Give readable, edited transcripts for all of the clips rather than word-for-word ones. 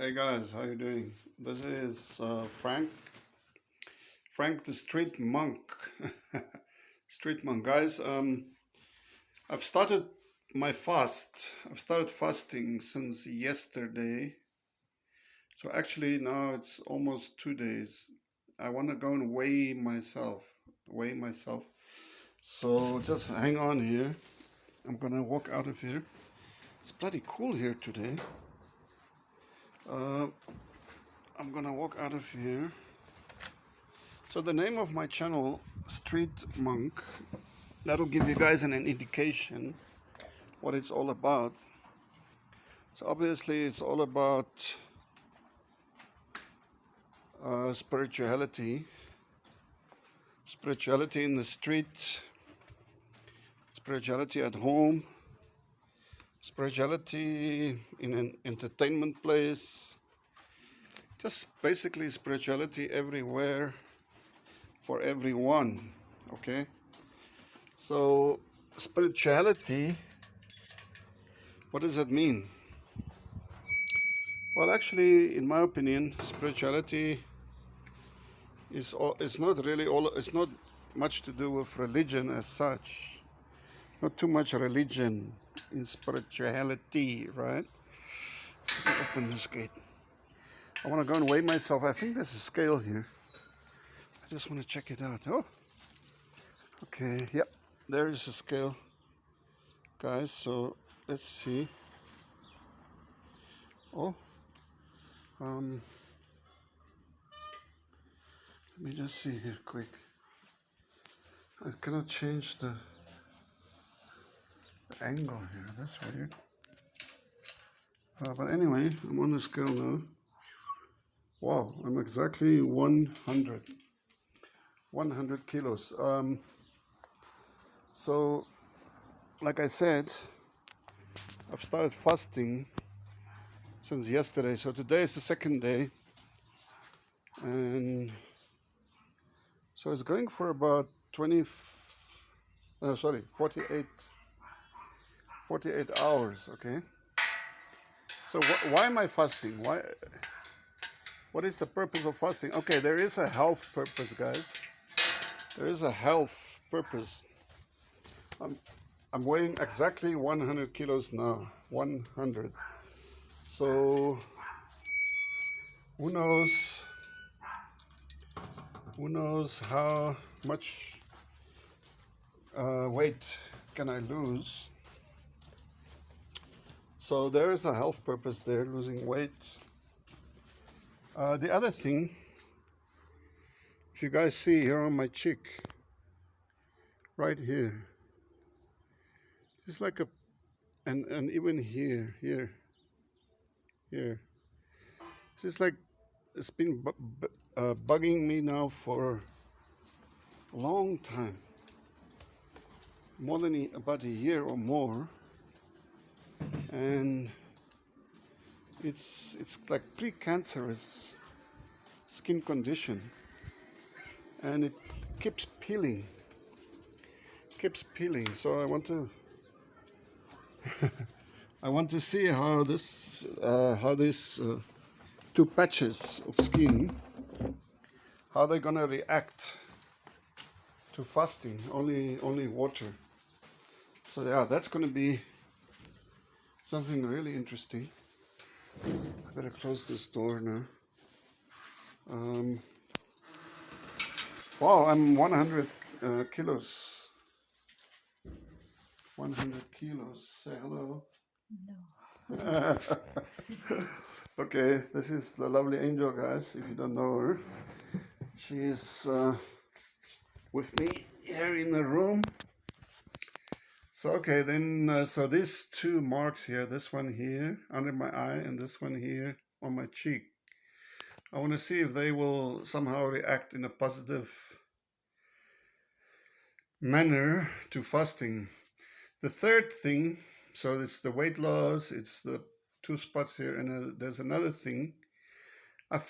Hey guys, how you doing? This is Frank the Street Monk. Street Monk, guys. I've started my fast. I've started fasting since yesterday. So actually now it's almost 2 days. I want to go and weigh myself. Weigh myself. So just hang on here. I'm gonna walk out of here. It's bloody cool here today. Uh, I'm gonna walk out of here. So the name of my channel, Street Monk, that'll give you guys an indication what it's all about. So obviously it's all about spirituality in the street, spirituality at home, spirituality in an entertainment place, just basically spirituality everywhere for everyone. Okay, so spirituality, what does that mean? Well, actually, in my opinion, spirituality it's not really all. It's not much to do with religion as such. Not too much religion in spirituality, right? Let me open this gate. I want to go and weigh myself. I think there's a scale here. I just want to check it out. Oh, okay. Yep, there is a scale, guys. So let's see. Oh, let me just see here quick. I cannot change the angle here. That's weird. But anyway, I'm on the scale now. Wow, I'm exactly 100 kilos. So, like I said, I've started fasting since yesterday. So today is the second day. And so it's going for about 48 hours, okay? So why am I fasting? What is the purpose of fasting? Okay, there is a health purpose, guys. There is a health purpose. I'm weighing exactly 100 kilos now. 100. So who knows how much weight can I lose? So there is a health purpose there, losing weight. The other thing, if you guys see here on my cheek, right here, it's like and even here, it's just like it's been bugging me now for a long time, more than about a year or more, and it's like precancerous skin condition, and it keeps peeling. So I want to see how these two patches of skin, how they're gonna react to fasting, only water. So yeah, that's gonna be something really interesting. I better close this door now. Wow, I'm 100 kilos. 100 kilos. Say hello. No. Okay, this is the lovely Angel, guys. If you don't know her, she is with me here in the room. So okay, then so these two marks here, this one here under my eye and this one here on my cheek, I want to see if they will somehow react in a positive manner to fasting. The third thing, so it's the weight loss, it's the two spots here, and there's another thing. I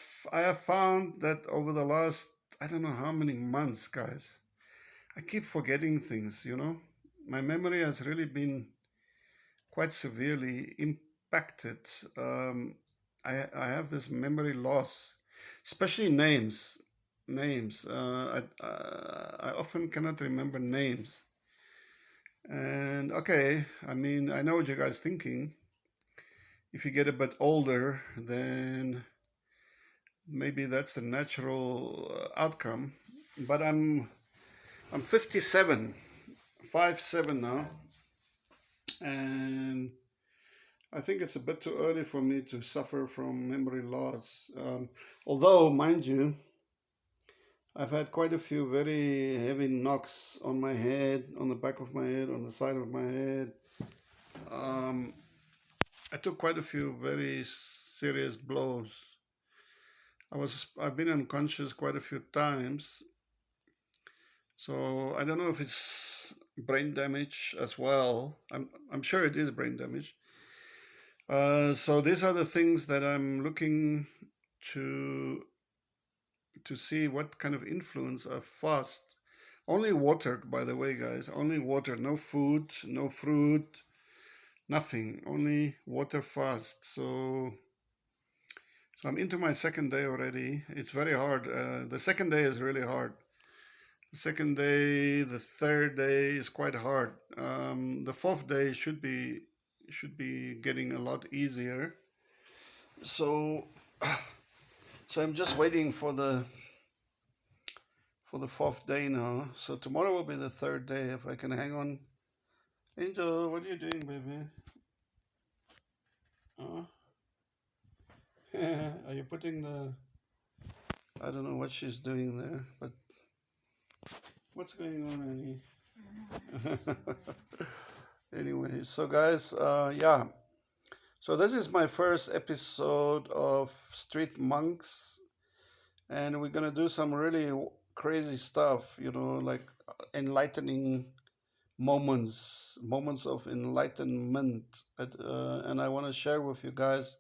have found that over the last, I don't know how many months, guys, I keep forgetting things, you know. My memory has really been quite severely impacted. I have this memory loss, especially names. Names. I often cannot remember names. And okay, I mean, I know what you guys thinking. If you get a bit older, then maybe that's the natural outcome. But I'm 57, 57 now, and I think it's a bit too early for me to suffer from memory loss. Although, mind you, I've had quite a few very heavy knocks on my head, on the back of my head, on the side of my head. Um, I took quite a few very serious blows. I've been unconscious quite a few times, so I don't know if it's brain damage as well. I'm sure it is brain damage. So these are the things that I'm looking to to see what kind of influence a fast. Only water, by the way, guys. Only water. No food, no fruit, nothing. Only water fast. So I'm into my second day already. It's very hard. The second day is really hard. The second day, the third day is quite hard. The fourth day should be getting a lot easier. So so I'm just waiting for the fourth day now. So tomorrow will be the third day if I can hang on. Angel, what are you doing, baby? Huh? Are you putting the? I don't know what she's doing there, but what's going on, Annie? Anyway, so guys, yeah. So this is my first episode of Street Monks, and we're gonna do some really crazy stuff, like enlightening moments of enlightenment. And I want to share with you guys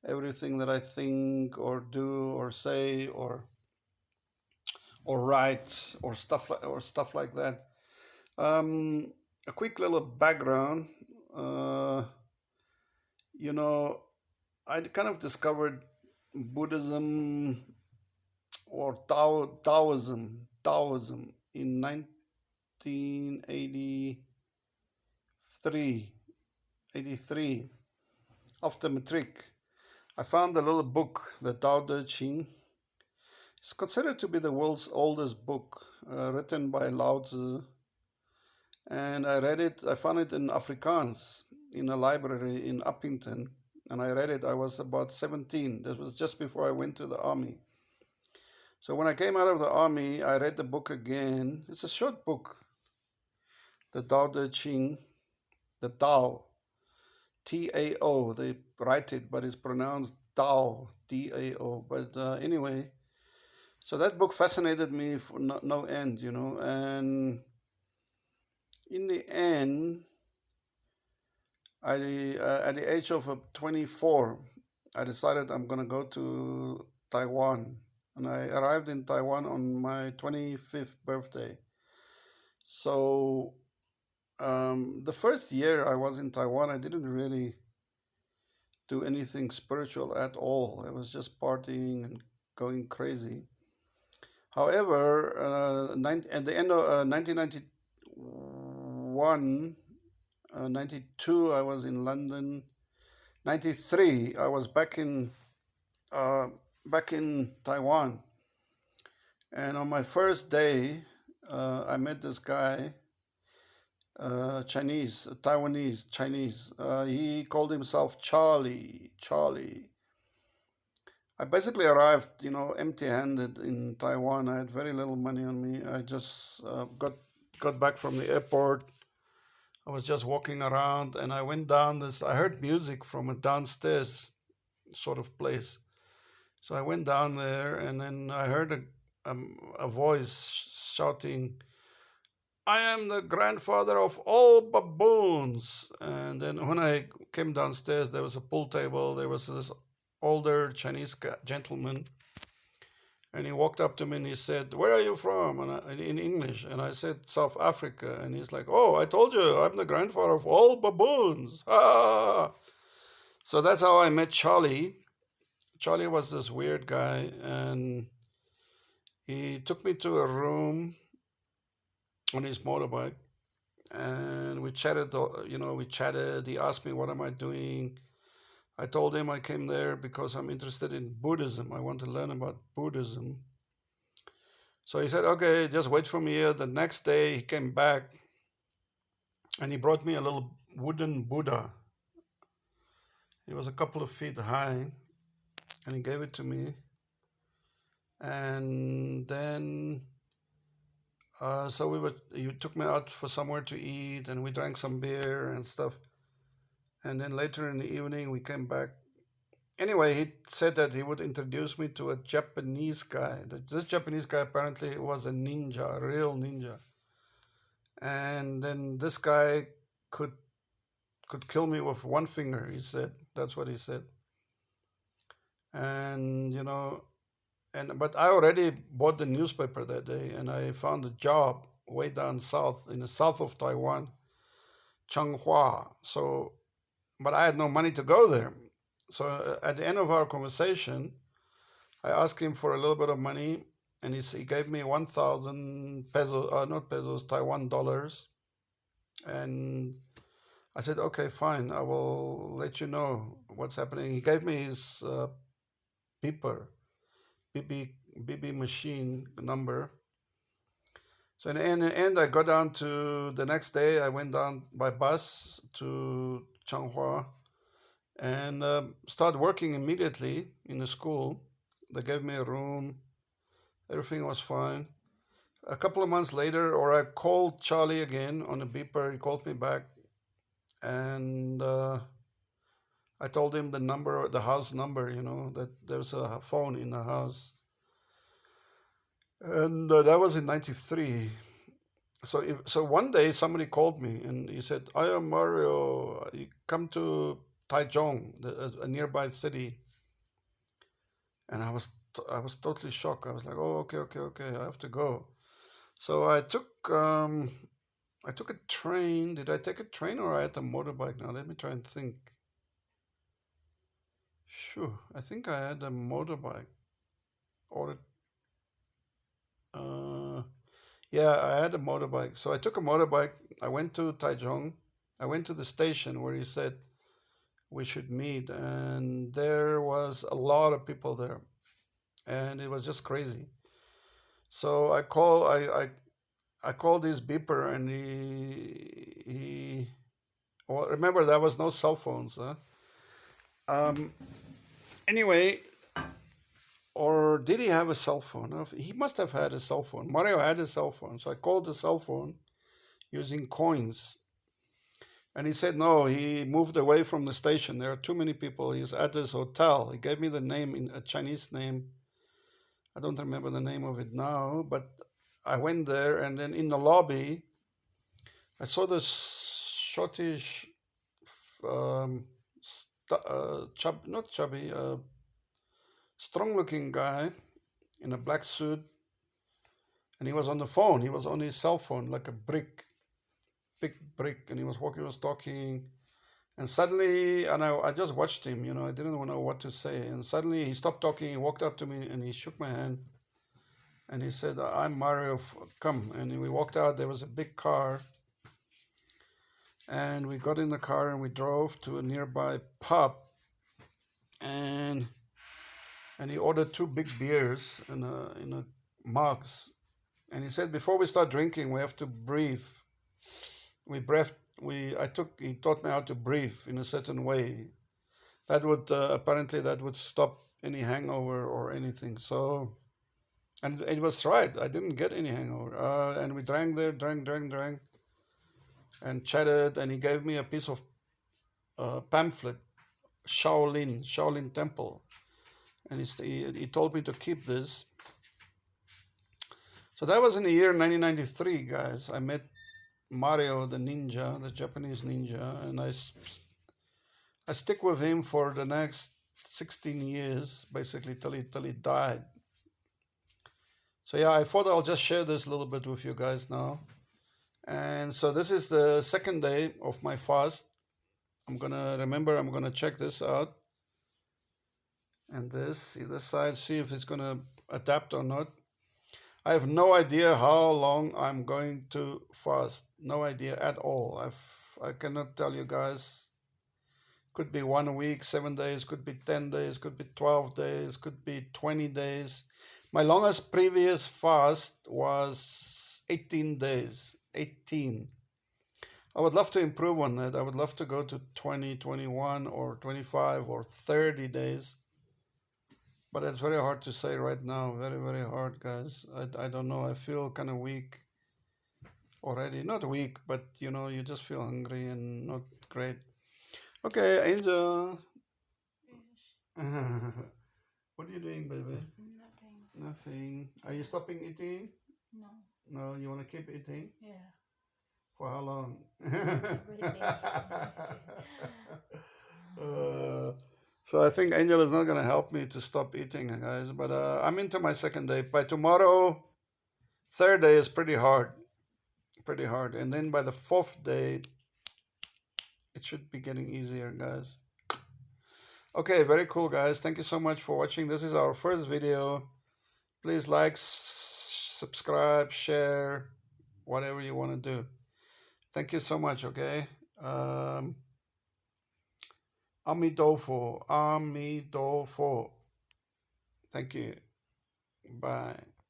everything that I think or do or say or write or stuff like that. Um, a quick little background. Uh, you know, I kind of discovered Buddhism or Taoism in 1983, 83, after matric. I found a little book, the Tao Te Ching. It's considered to be the world's oldest book, written by Lao Tzu. And I read it, I found it in Afrikaans in a library in Uppington. And I read it, I was about 17. This was just before I went to the army. So when I came out of the army, I read the book again. It's a short book, the Tao Te Ching, the Tao, Tao. They write it, but it's pronounced Tao, Tao. But anyway, so that book fascinated me for no end, And in the end, at the age of 24, I decided I'm going to go to Taiwan. And I arrived in Taiwan on my 25th birthday. So the first year I was in Taiwan, I didn't really do anything spiritual at all. I was just partying and going crazy. However, at the end of 1991, 92, I was in London. 93, I was back in Taiwan. And on my first day, I met this guy, Chinese, Taiwanese, Chinese. He called himself Charlie. Charlie. I basically arrived, empty-handed in Taiwan. I had very little money on me. I just got back from the airport. I was just walking around, and I went down this. I heard music from a downstairs sort of place. So I went down there, and then I heard a voice shouting, "I am the grandfather of all baboons." And then when I came downstairs, there was a pool table. There was this older Chinese gentleman, and he walked up to me and he said, "Where are you from?" In English, and I said, "South Africa." And he's like, "Oh, I told you, I'm the grandfather of all baboons." Ah! So that's how I met Charlie. Charlie was this weird guy, and he took me to a room on his motorbike, and we chatted. We chatted. He asked me, "What am I doing?" I told him I came there because I'm interested in Buddhism. I want to learn about Buddhism. So he said, "Okay, just wait for me here." The next day, he came back and he brought me a little wooden Buddha. It was a couple of feet high, and he gave it to me. And then, so he took me out for somewhere to eat, and we drank some beer and stuff. And then later in the evening, we came back. Anyway, he said that he would introduce me to a Japanese guy. This Japanese guy apparently was a ninja, a real ninja. And then this guy could kill me with one finger, he said. That's what he said. And but I already bought the newspaper that day, and I found a job way down south, in the south of Taiwan, Changhua. So, but I had no money to go there. So at the end of our conversation, I asked him for a little bit of money, and he gave me 1,000 pesos, not pesos, Taiwan dollars. And I said, okay, fine, I will let you know what's happening. He gave me his beeper, BB machine number. So in the end, I got down to the next day. I went down by bus to Changhua and started working immediately in the school. They gave me a room. Everything was fine. A couple of months later, or I called Charlie again on the beeper. He called me back, and I told him the number, the house number, that there's a phone in the house. And that was in 93. So one day somebody called me and he said, I am Mario. You come to Taichung, a nearby city. And I was totally shocked. I was like, oh, okay, I have to go. So I took a train. Did I take a train or I had a motorbike? Now let me try and think. Sure, I think I had a motorbike. Or yeah, I had a motorbike. So I took a motorbike. I went to Taichung. I went to the station where he said we should meet, and there was a lot of people there, and it was just crazy. So I called his beeper, and he well, remember there was no cell phones, huh? Um, anyway, or did he have a cell phone? He must have had a cell phone. Mario had a cell phone, so I called the cell phone using coins. And he said no, he moved away from the station. There are too many people. He's at his hotel. He gave me the name, in a Chinese name. I don't remember the name of it now, but I went there, and then in the lobby, I saw this shortish, not chubby, strong-looking guy in a black suit, and he was on the phone. He was on his cell phone, like a big brick, and he was walking, he was talking, and suddenly, and I just watched him, I didn't know what to say, and suddenly he stopped talking, he walked up to me, and he shook my hand, and he said, I'm Mario, come, and we walked out. There was a big car, and we got in the car, and we drove to a nearby pub, and he ordered two big beers in a mugs, and he said, before we start drinking, we have to breathe. He taught me how to breathe in a certain way. That would apparently that would stop any hangover or anything. So, and it was right. I didn't get any hangover. And we drank there, drank, and chatted. And he gave me a piece of pamphlet, Shaolin Temple, and he told me to keep this. So that was in the year 1993, guys. I met Mario, the ninja, the Japanese ninja, and I stick with him for the next 16 years, basically till he died. So yeah, I thought I'll just share this a little bit with you guys now. And so this is the second day of my fast. I'm gonna check this out. and this either side, see if it's going to adapt or not. I have no idea how long I'm going to fast. No idea at all. I cannot tell you guys. Could be 1 week, 7 days, could be 10 days, could be 12 days, could be 20 days. My longest previous fast was 18 days. 18. I would love to improve on that. I would love to go to 20, 21, or 25 or 30 days. But it's very hard to say right now. Very, very hard, guys. I don't know. I feel kind of weak already. Not weak, but you just feel hungry and not great. Okay, Angel. What are you doing, baby? Nothing. Nothing. Are you stopping eating? No. No, you want to keep eating? Yeah. For how long? Every day. So I think Angel is not going to help me to stop eating, guys. But I'm into my second day. By tomorrow, third day is pretty hard. Pretty hard. And then by the fourth day, it should be getting easier, guys. Okay, very cool, guys. Thank you so much for watching. This is our first video. Please like, subscribe, share, whatever you want to do. Thank you so much, okay? Amidofo. Amidofo. Thank you. Bye.